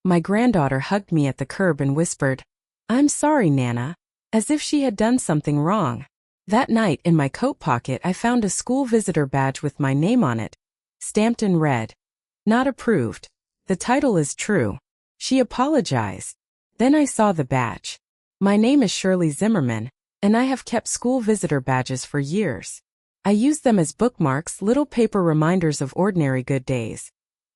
My granddaughter hugged me at the curb and whispered, "I'm sorry, Nana," as if she had done something wrong. That night in my coat pocket I found a school visitor badge with my name on it, stamped in red. Not approved. The title is true. She apologized. Then I saw the badge. My name is Shirley Zimmerman, and I have kept school visitor badges for years. I use them as bookmarks, little paper reminders of ordinary good days.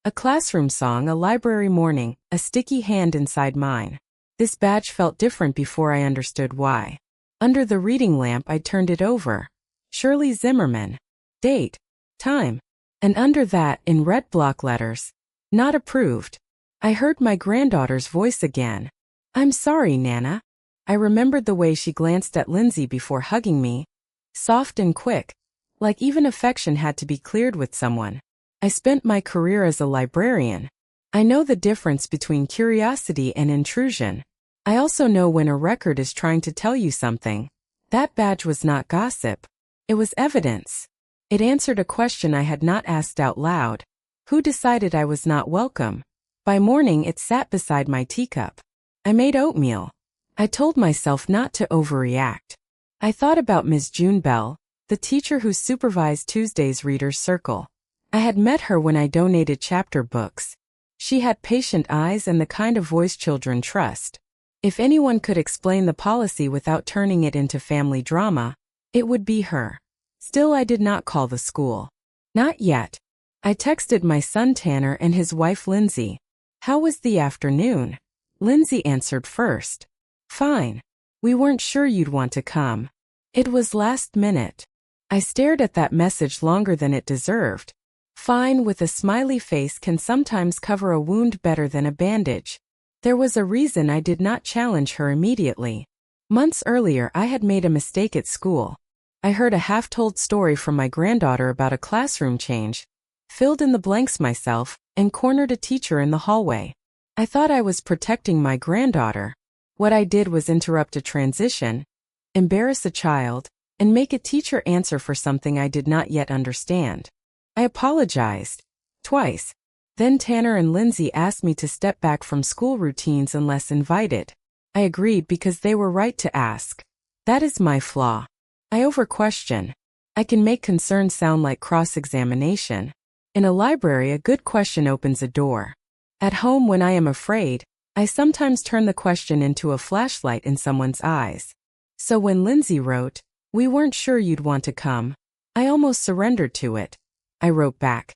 A classroom song, a library morning, a sticky hand inside mine. This badge felt different before I understood why. Under the reading lamp I turned it over. Shirley Zimmerman. Date. Time. And under that, in red block letters, not approved. I heard my granddaughter's voice again. "I'm sorry, Nana." I remembered the way she glanced at Lindsay before hugging me. Soft and quick. Like even affection had to be cleared with someone. I spent my career as a librarian. I know the difference between curiosity and intrusion. I also know when a record is trying to tell you something. That badge was not gossip. It was evidence. It answered a question I had not asked out loud. Who decided I was not welcome? By morning it sat beside my teacup. I made oatmeal. I told myself not to overreact. I thought about Ms. June Bell, the teacher who supervised Tuesday's Reader's Circle. I had met her when I donated chapter books. She had patient eyes and the kind of voice children trust. If anyone could explain the policy without turning it into family drama, it would be her. Still, I did not call the school. Not yet. I texted my son Tanner and his wife Lindsay. "How was the afternoon?" Lindsay answered first. "Fine. We weren't sure you'd want to come." It was last minute. I stared at that message longer than it deserved. Fine with a smiley face can sometimes cover a wound better than a bandage. There was a reason I did not challenge her immediately. Months earlier I had made a mistake at school. I heard a half-told story from my granddaughter about a classroom change, filled in the blanks myself, and cornered a teacher in the hallway. I thought I was protecting my granddaughter. What I did was interrupt a transition, embarrass a child, and make a teacher answer for something I did not yet understand. I apologized. Twice. Then Tanner and Lindsay asked me to step back from school routines unless invited. I agreed because they were right to ask. That is my flaw. I over-question. I can make concerns sound like cross-examination. In a library, a good question opens a door. At home, when I am afraid, I sometimes turn the question into a flashlight in someone's eyes. So when Lindsay wrote, "We weren't sure you'd want to come," I almost surrendered to it. I wrote back,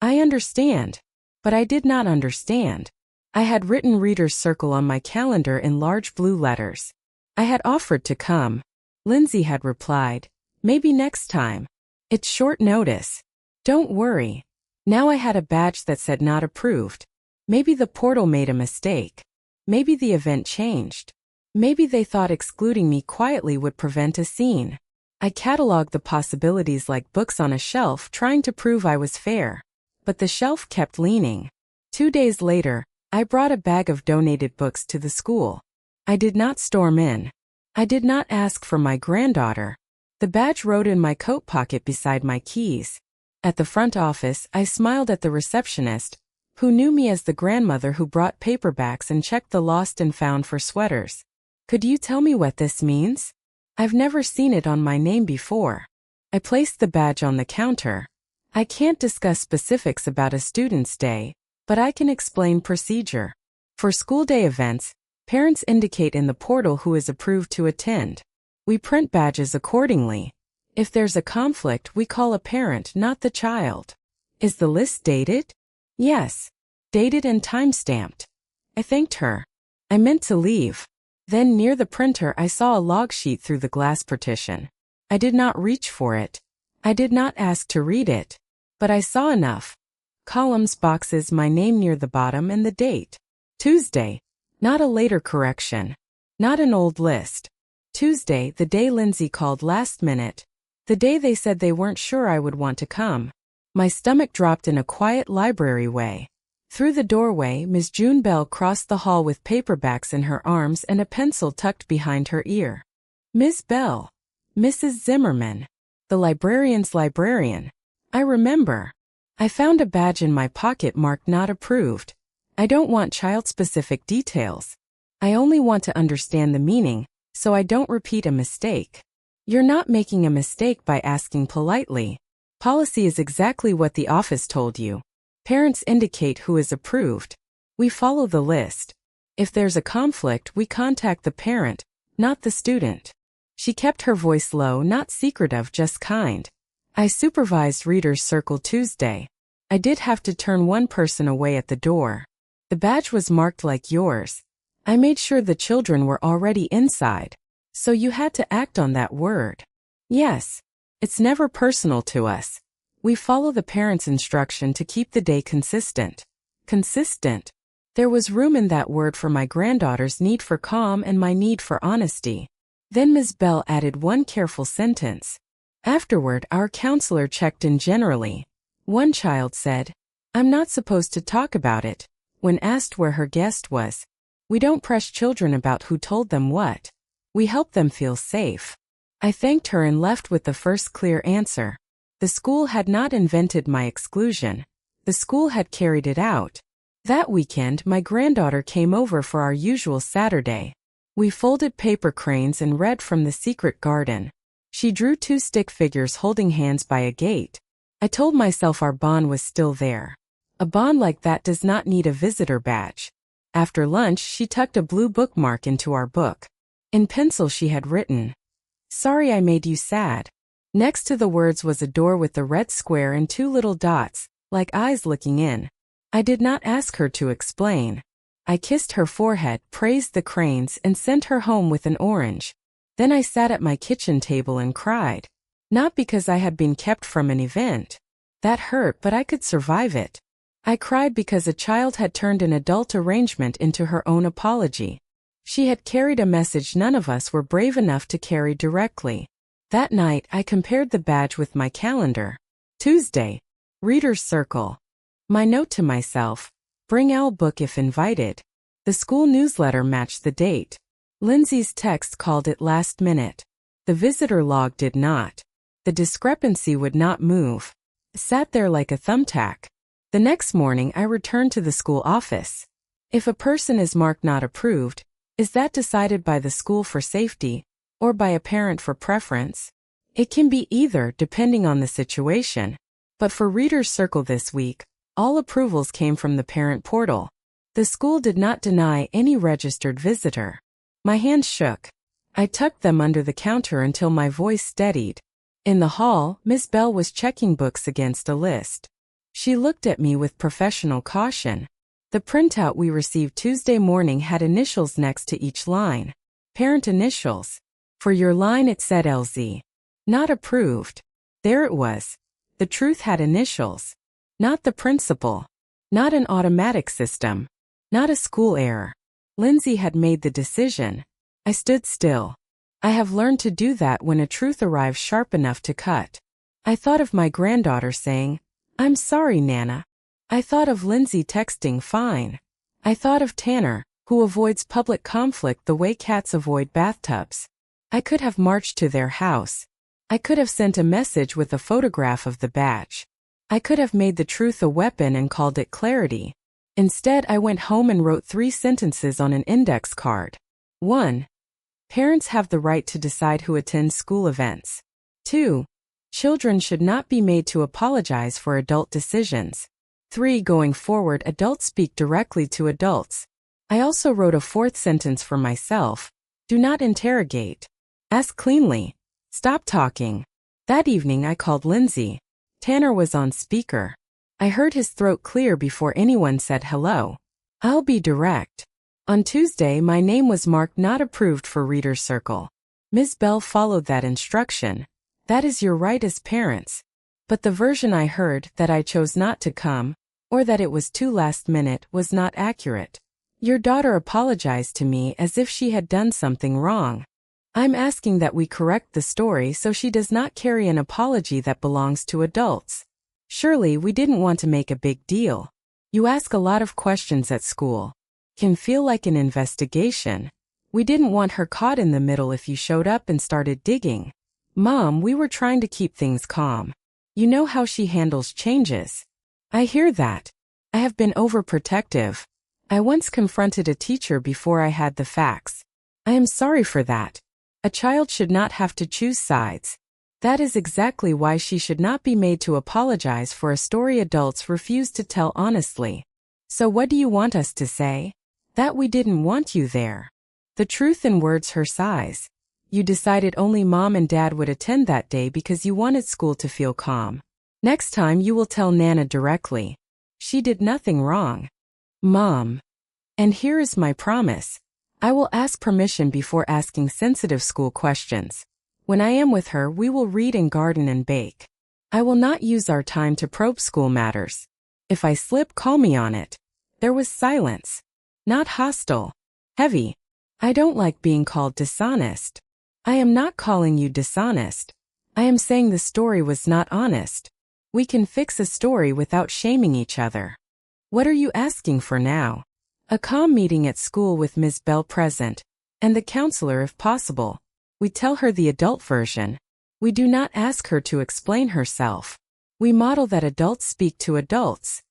"I understand." But I did not understand. I had written Reader's Circle on my calendar in large blue letters. I had offered to come. Lindsay had replied, "Maybe next time. It's short notice. Don't worry." Now I had a badge that said not approved. Maybe the portal made a mistake. Maybe the event changed. Maybe they thought excluding me quietly would prevent a scene. I cataloged the possibilities like books on a shelf, trying to prove I was fair. But the shelf kept leaning. 2 days later, I brought a bag of donated books to the school. I did not storm in. I did not ask for my granddaughter. The badge rode in my coat pocket beside my keys. At the front office, I smiled at the receptionist, who knew me as the grandmother who brought paperbacks and checked the lost and found for sweaters. "Could you tell me what this means? I've never seen it on my name before." I placed the badge on the counter. I can't discuss specifics about a student's day, but I can explain procedure. For school day events, parents indicate in the portal who is approved to attend. We print badges accordingly. If there's a conflict, we call a parent, not the child. Is the list dated? Yes. Dated and time-stamped. I thanked her. I meant to leave. Then near the printer I saw a log sheet through the glass partition. I did not reach for it. I did not ask to read it. But I saw enough. Columns, boxes, my name near the bottom, and the date. Tuesday. Not a later correction. Not an old list. Tuesday, the day Lindsay called last minute. The day they said they weren't sure I would want to come. My stomach dropped in a quiet library way. Through the doorway, Ms. June Bell crossed the hall with paperbacks in her arms and a pencil tucked behind her ear. Miss Bell. Mrs. Zimmerman. The librarian's librarian. I remember. I found a badge in my pocket marked not approved. I don't want child-specific details. I only want to understand the meaning, so I don't repeat a mistake. You're not making a mistake by asking politely. Policy is exactly what the office told you. Parents indicate who is approved. We follow the list. If there's a conflict, we contact the parent, not the student. She kept her voice low, not secretive, just kind. I supervised Reader's Circle Tuesday. I did have to turn one person away at the door. The badge was marked like yours. I made sure the children were already inside. So you had to act on that word. Yes. It's never personal to us. We follow the parent's instruction to keep the day consistent. Consistent. There was room in that word for my granddaughter's need for calm and my need for honesty. Then Ms. Bell added one careful sentence. Afterward, our counselor checked in generally. One child said, "I'm not supposed to talk about it," when asked where her guest was. We don't press children about who told them what. We help them feel safe. I thanked her and left with the first clear answer. The school had not invented my exclusion. The school had carried it out. That weekend, my granddaughter came over for our usual Saturday. We folded paper cranes and read from The Secret Garden. She drew 2 stick figures holding hands by a gate. I told myself our bond was still there. A bond like that does not need a visitor badge. After lunch, she tucked a blue bookmark into our book. In pencil she had written, "Sorry I made you sad." Next to the words was a door with the red square and 2 little dots, like eyes looking in. I did not ask her to explain. I kissed her forehead, praised the cranes, and sent her home with an orange. Then I sat at my kitchen table and cried. Not because I had been kept from an event. That hurt, but I could survive it. I cried because a child had turned an adult arrangement into her own apology. She had carried a message none of us were brave enough to carry directly. That night, I compared the badge with my calendar. Tuesday, Reader's Circle. My note to myself, bring Al book if invited. The school newsletter matched the date. Lindsay's text called it last minute. The visitor log did not. The discrepancy would not move. It sat there like a thumbtack. The next morning, I returned to the school office. If a person is marked not approved, is that decided by the school for safety, or by a parent for preference? It can be either, depending on the situation. But for Reader's Circle this week, all approvals came from the parent portal. The school did not deny any registered visitor. My hands shook. I tucked them under the counter until my voice steadied. In the hall, Miss Bell was checking books against a list. She looked at me with professional caution. The printout we received Tuesday morning had initials next to each line. Parent initials. For your line it said LZ. Not approved. There it was. The truth had initials. Not the principal. Not an automatic system. Not a school error. Lindsay had made the decision. I stood still. I have learned to do that when a truth arrives sharp enough to cut. I thought of my granddaughter saying, "I'm sorry, Nana." I thought of Lindsay texting, "Fine." I thought of Tanner, who avoids public conflict the way cats avoid bathtubs. I could have marched to their house. I could have sent a message with a photograph of the badge. I could have made the truth a weapon and called it clarity. Instead, I went home and wrote 3 sentences on an index card. 1. Parents have the right to decide who attends school events. 2. Children should not be made to apologize for adult decisions. 3. Going forward, adults speak directly to adults. I also wrote a 4th sentence for myself. Do not interrogate. Ask cleanly. Stop talking. That evening I called Lindsay. Tanner was on speaker. I heard his throat clear before anyone said hello. I'll be direct. On Tuesday, my name was marked not approved for Reader's Circle. Ms. Bell followed that instruction. That is your right as parents. But the version I heard, that I chose not to come, or that it was too last minute, was not accurate. Your daughter apologized to me as if she had done something wrong. I'm asking that we correct the story so she does not carry an apology that belongs to adults. Shirley, we didn't want to make a big deal. You ask a lot of questions at school. Can feel like an investigation. We didn't want her caught in the middle if you showed up and started digging. Mom, we were trying to keep things calm. You know how she handles changes. I hear that. I have been overprotective. I once confronted a teacher before I had the facts. I am sorry for that. A child should not have to choose sides. That is exactly why she should not be made to apologize for a story adults refuse to tell honestly. So what do you want us to say? That we didn't want you there. The truth in words her size. You decided only mom and dad would attend that day because you wanted school to feel calm. Next time you will tell Nana directly. She did nothing wrong. Mom. And here is my promise. I will ask permission before asking sensitive school questions. When I am with her, we will read and garden and bake. I will not use our time to probe school matters. If I slip, call me on it. There was silence. Not hostile. Heavy. I don't like being called dishonest. I am not calling you dishonest. I am saying the story was not honest. We can fix a story without shaming each other. What are you asking for now? A calm meeting at school with Ms. Bell present, and the counselor if possible. We tell her the adult version. We do not ask her to explain herself. We model that adults speak to adults.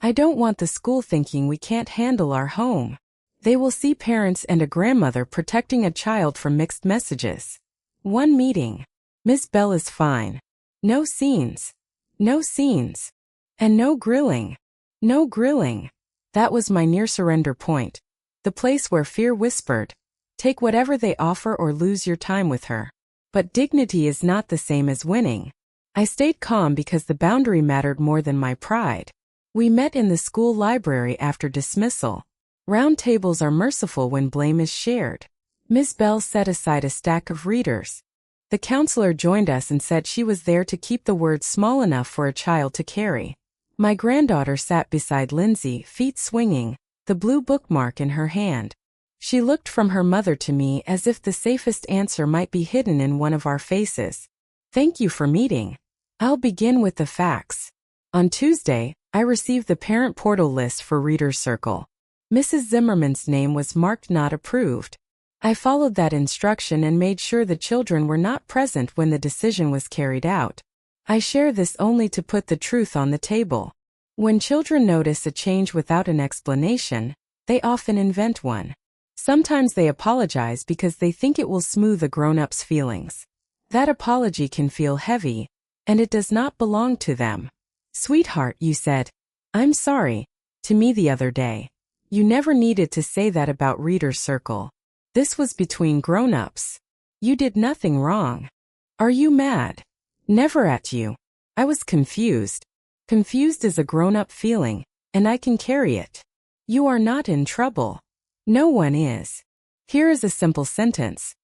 I don't want the school thinking we can't handle our home. They will see parents and a grandmother protecting a child from mixed messages. One meeting. Ms. Bell is fine. No scenes. No scenes. And no grilling. No grilling. That was my near surrender point. The place where fear whispered, take whatever they offer or lose your time with her. But dignity is not the same as winning. I stayed calm because the boundary mattered more than my pride. We met in the school library after dismissal. Round tables are merciful when blame is shared. Ms. Bell set aside a stack of readers. The counselor joined us and said she was there to keep the words small enough for a child to carry. My granddaughter sat beside Lindsay, feet swinging, the blue bookmark in her hand. She looked from her mother to me as if the safest answer might be hidden in one of our faces. Thank you for meeting. I'll begin with the facts. On Tuesday, I received the parent portal list for Reader's Circle. Mrs. Zimmerman's name was marked not approved. I followed that instruction and made sure the children were not present when the decision was carried out. I share this only to put the truth on the table. When children notice a change without an explanation, they often invent one. Sometimes they apologize because they think it will smooth a grown-up's feelings. That apology can feel heavy, and it does not belong to them. Sweetheart, you said, I'm sorry, to me the other day. You never needed to say that about Reader's Circle. This was between grown-ups. You did nothing wrong. Are you mad? Never at you. I was confused. Confused is a grown-up feeling, and I can carry it. You are not in trouble. No one is. Here is a simple sentence.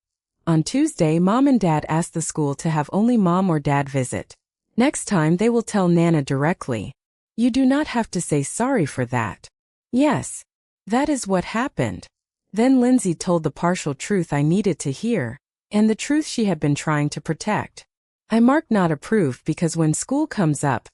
On Tuesday, Mom and Dad asked the school to have only Mom or Dad visit. Next time they will tell Nana directly. You do not have to say sorry for that. Yes. That is what happened. Then Lindsay told the partial truth I needed to hear, and the truth she had been trying to protect. I marked not approved because when school comes up,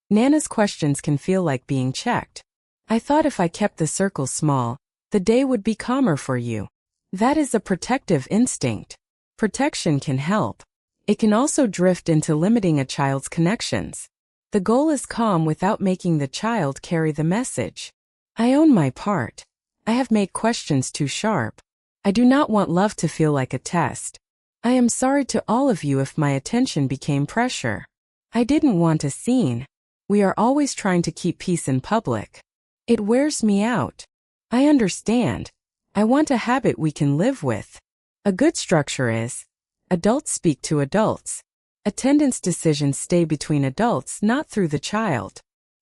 Nana's questions can feel like being checked. I thought if I kept the circle small, the day would be calmer for you. That is a protective instinct. Protection can help. It can also drift into limiting a child's connections. The goal is calm without making the child carry the message. I own my part. I have made questions too sharp. I do not want love to feel like a test. I am sorry to all of you if my attention became pressure. I didn't want a scene. We are always trying to keep peace in public. It wears me out. I understand. I want a habit we can live with. A good structure is, adults speak to adults. Attendance decisions stay between adults, not through the child.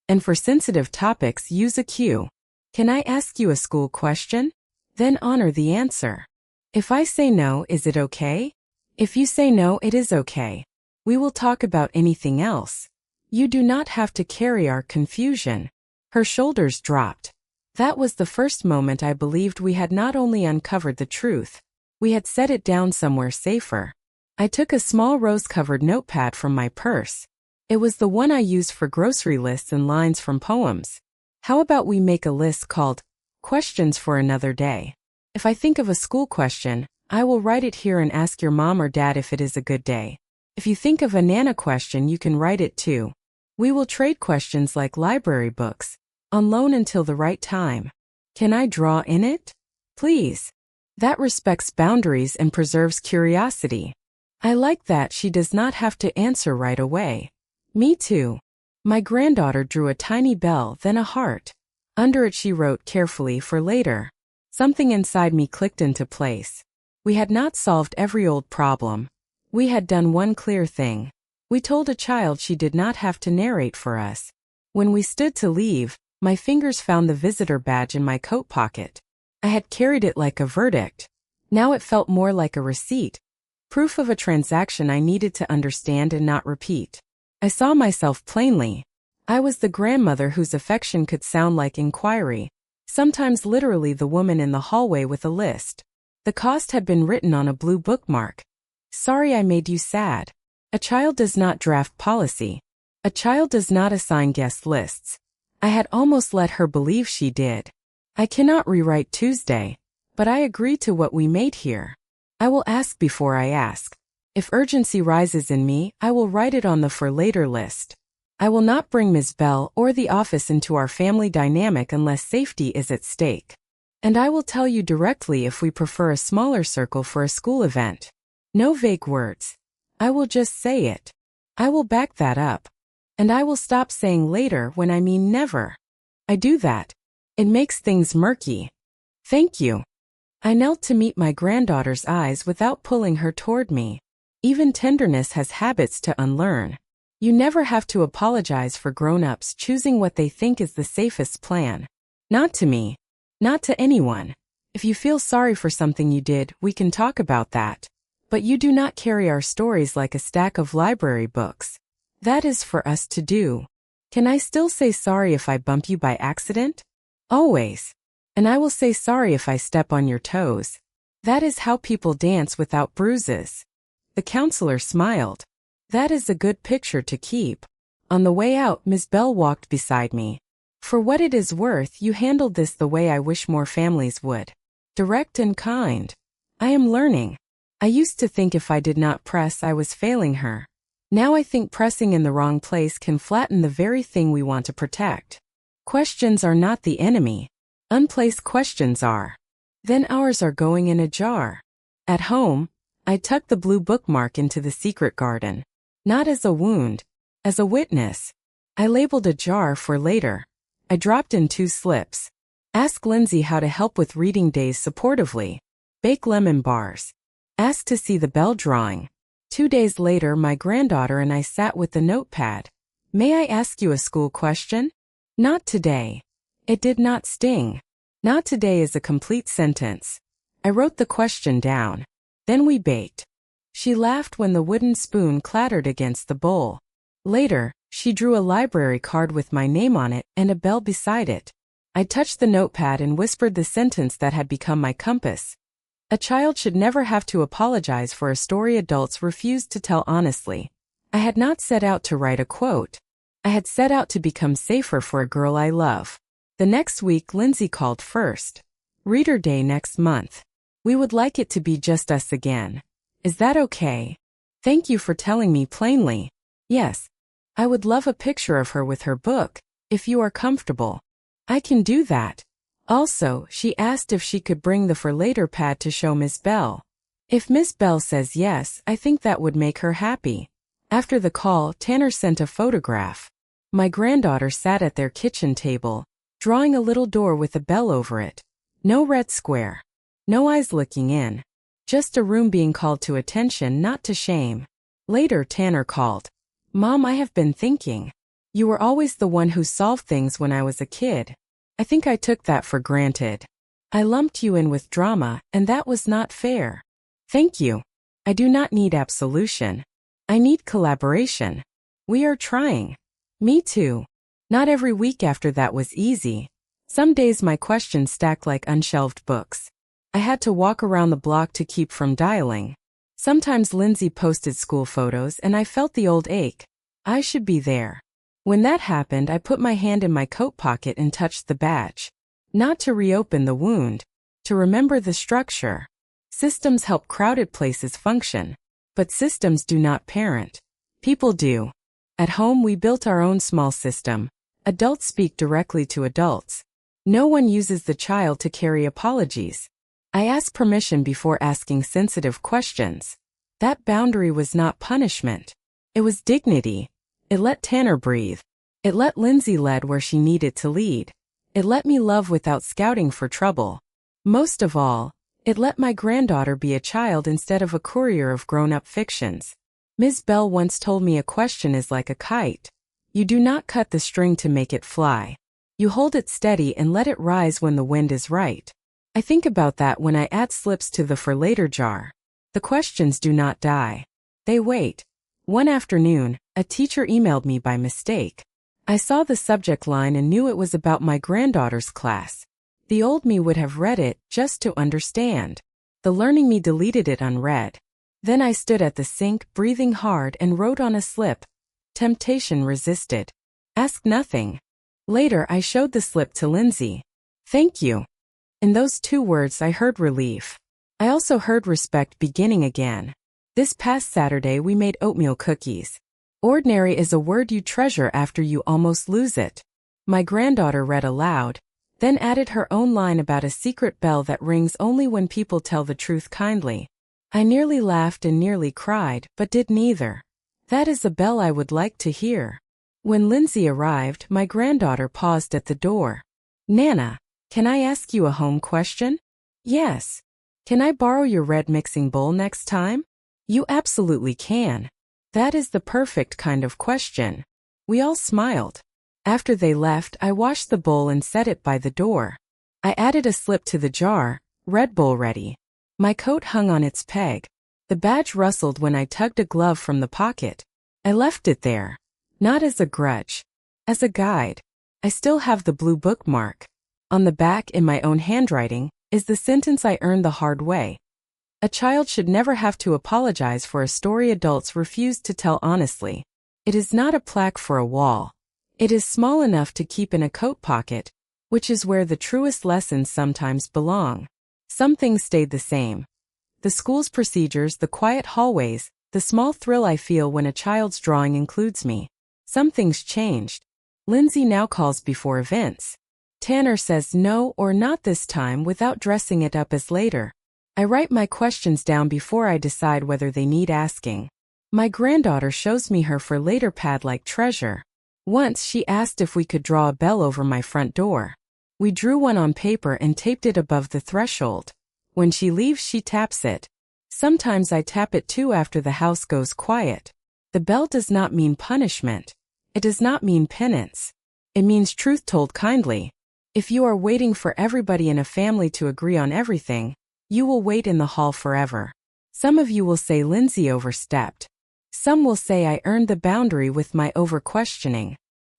And for sensitive topics, use a cue. Can I ask you a school question? Then honor the answer. If I say no, is it okay? If you say no, it is okay. We will talk about anything else. You do not have to carry our confusion. Her shoulders dropped. That was the first moment I believed we had not only uncovered the truth, we had set it down somewhere safer. I took a small rose-covered notepad from my purse. It was the one I used for grocery lists and lines from poems. How about we make a list called Questions for Another Day? If I think of a school question, I will write it here and ask your mom or dad if it is a good day. If you think of a Nana question, you can write it too. We will trade questions like library books, on loan until the right time. Can I draw in it? Please. That respects boundaries and preserves curiosity. I like that she does not have to answer right away. Me too. My granddaughter drew a tiny bell, then a heart. Under it she wrote carefully for later. Something inside me clicked into place. We had not solved every old problem. We had done one clear thing. We told a child she did not have to narrate for us. When we stood to leave, my fingers found the visitor badge in my coat pocket. I had carried it like a verdict. Now it felt more like a receipt. Proof of a transaction I needed to understand and not repeat. I saw myself plainly. I was the grandmother whose affection could sound like inquiry, sometimes literally the woman in the hallway with a list. The cost had been written on a blue bookmark. Sorry I made you sad. A child does not draft policy. A child does not assign guest lists. I had almost let her believe she did. I cannot rewrite Tuesday, but I agree to what we made here. I will ask before I ask. If urgency rises in me, I will write it on the for later list. I will not bring Ms. Bell or the office into our family dynamic unless safety is at stake. And I will tell you directly if we prefer a smaller circle for a school event. No vague words. I will just say it. I will back that up. And I will stop saying later when I mean never. I do that. It makes things murky. Thank you. I knelt to meet my granddaughter's eyes without pulling her toward me. Even tenderness has habits to unlearn. You never have to apologize for grown-ups choosing what they think is the safest plan. Not to me. Not to anyone. If you feel sorry for something you did, we can talk about that. But you do not carry our stories like a stack of library books. That is for us to do. Can I still say sorry if I bump you by accident? Always. And I will say sorry if I step on your toes. That is how people dance without bruises. The counselor smiled. That is a good picture to keep. On the way out, Ms. Bell walked beside me. For what it is worth, you handled this the way I wish more families would. Direct and kind. I am learning. I used to think if I did not press, I was failing her. Now I think pressing in the wrong place can flatten the very thing we want to protect. Questions are not the enemy. Unplaced questions are. Then ours are going in a jar. At home, I tucked the blue bookmark into the secret garden. Not as a wound, as a witness. I labeled a jar for later. I dropped in 2 slips. Ask Lindsay how to help with reading days supportively. Bake lemon bars. Ask to see the bell drawing. 2 days later, my granddaughter and I sat with the notepad. May I ask you a school question? Not today. It did not sting. Not today is a complete sentence. I wrote the question down. Then we baked. She laughed when the wooden spoon clattered against the bowl. Later, she drew a library card with my name on it and a bell beside it. I touched the notepad and whispered the sentence that had become my compass. A child should never have to apologize for a story adults refused to tell honestly. I had not set out to write a quote. I had set out to become safer for a girl I love. The next week, Lindsay called first. Reader Day next month. We would like it to be just us again. Is that okay? Thank you for telling me plainly. Yes. I would love a picture of her with her book, if you are comfortable. I can do that. Also, she asked if she could bring the for later pad to show Miss Bell. If Miss Bell says yes, I think that would make her happy. After the call, Tanner sent a photograph. My granddaughter sat at their kitchen table, drawing a little door with a bell over it. No red square. No eyes looking in. Just a room being called to attention, not to shame. Later, Tanner called. Mom, I have been thinking. You were always the one who solved things when I was a kid. I think I took that for granted. I lumped you in with drama, and that was not fair. Thank you. I do not need absolution. I need collaboration. We are trying. Me too. Not every week after that was easy. Some days my questions stacked like unshelved books. I had to walk around the block to keep from dialing. Sometimes Lindsay posted school photos and I felt the old ache. I should be there. When that happened, I put my hand in my coat pocket and touched the badge. Not to reopen the wound. To remember the structure. Systems help crowded places function. But systems do not parent. People do. At home we built our own small system. Adults speak directly to adults. No one uses the child to carry apologies. I ask permission before asking sensitive questions. That boundary was not punishment. It was dignity. It let Tanner breathe. It let Lindsay lead where she needed to lead. It let me love without scouting for trouble. Most of all, it let my granddaughter be a child instead of a courier of grown-up fictions. Ms. Bell once told me a question is like a kite. You do not cut the string to make it fly. You hold it steady and let it rise when the wind is right. I think about that when I add slips to the for later jar. The questions do not die. They wait. One afternoon, a teacher emailed me by mistake. I saw the subject line and knew it was about my granddaughter's class. The old me would have read it just to understand. The learning me deleted it unread. Then I stood at the sink, breathing hard, and wrote on a slip. Temptation resisted. Ask nothing. Later I showed the slip to Lindsay. Thank you. In those 2 words I heard relief. I also heard respect beginning again. This past Saturday we made oatmeal cookies. Ordinary is a word you treasure after you almost lose it. My granddaughter read aloud, then added her own line about a secret bell that rings only when people tell the truth kindly. I nearly laughed and nearly cried, but did neither. That is a bell I would like to hear. When Lindsay arrived, my granddaughter paused at the door. Nana, can I ask you a home question? Yes. Can I borrow your red mixing bowl next time? You absolutely can. That is the perfect kind of question. We all smiled. After they left, I washed the bowl and set it by the door. I added a slip to the jar, Red Bull ready. My coat hung on its peg. The badge rustled when I tugged a glove from the pocket. I left it there. Not as a grudge. As a guide. I still have the blue bookmark. On the back, in my own handwriting, is the sentence I earned the hard way. A child should never have to apologize for a story adults refuse to tell honestly. It is not a plaque for a wall. It is small enough to keep in a coat pocket, which is where the truest lessons sometimes belong. Some things stayed the same. The school's procedures, the quiet hallways, the small thrill I feel when a child's drawing includes me. Some things changed. Lindsay now calls before events. Tanner says no or not this time without dressing it up as later. I write my questions down before I decide whether they need asking. My granddaughter shows me her for later pad like treasure. Once she asked if we could draw a bell over my front door. We drew one on paper and taped it above the threshold. When she leaves, she taps it. Sometimes I tap it too after the house goes quiet. The bell does not mean punishment. It does not mean penance. It means truth told kindly. If you are waiting for everybody in a family to agree on everything, you will wait in the hall forever. Some of you will say Lindsay overstepped. Some will say I earned the boundary with my over-questioning.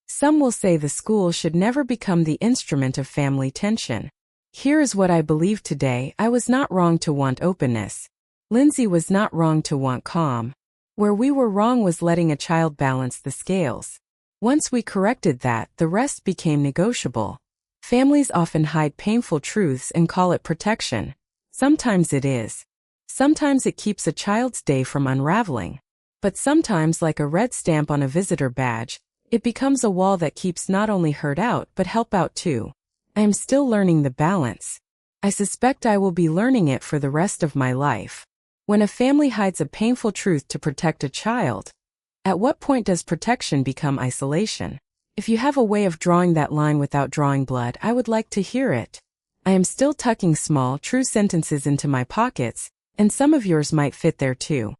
Some will say the school should never become the instrument of family tension. Here is what I believe today. I was not wrong to want openness. Lindsay was not wrong to want calm. Where we were wrong was letting a child balance the scales. Once we corrected that, the rest became negotiable. Families often hide painful truths and call it protection. Sometimes it is. Sometimes it keeps a child's day from unraveling. But sometimes, like a red stamp on a visitor badge, it becomes a wall that keeps not only hurt out but help out too. I am still learning the balance. I suspect I will be learning it for the rest of my life. When a family hides a painful truth to protect a child, at what point does protection become isolation? If you have a way of drawing that line without drawing blood, I would like to hear it. I am still tucking small, true sentences into my pockets, and some of yours might fit there too.